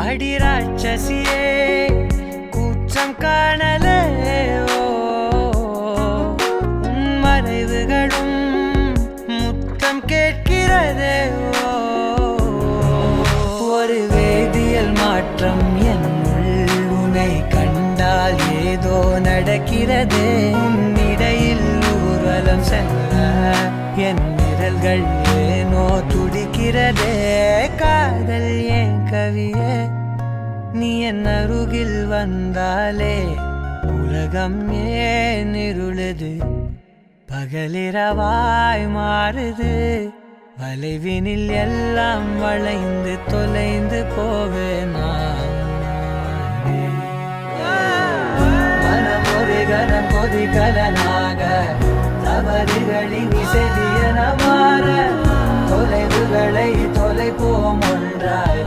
அடிராட்சசியே கூச்சம் காணலே உன் மறைவுகளும் முத்தம் கேட்கிறதே ஒரு வேதியியல் மாற்றம் என்னுள் உன்னை கண்டால் ஏதோ நடக்கிறதே உன்னிடையில் ஊர்வலம் செல்ல என் நிரல்கள் ஏனோ துடிக்கிறதே காதல் ஏன் கவியே நீ என் அருகில் வந்தாலே உலகம் ஏன் இருளுது பகலிரவாய் மாறுது வளைவினில் எல்லாம் வளைந்து தொலைந்து போவேனா மனம் ஒரு கணம் கொதிகலனாக தவறுகளின் இசையன மாற தொலைவுகளை தொலைப்போம் ஒன்றாய்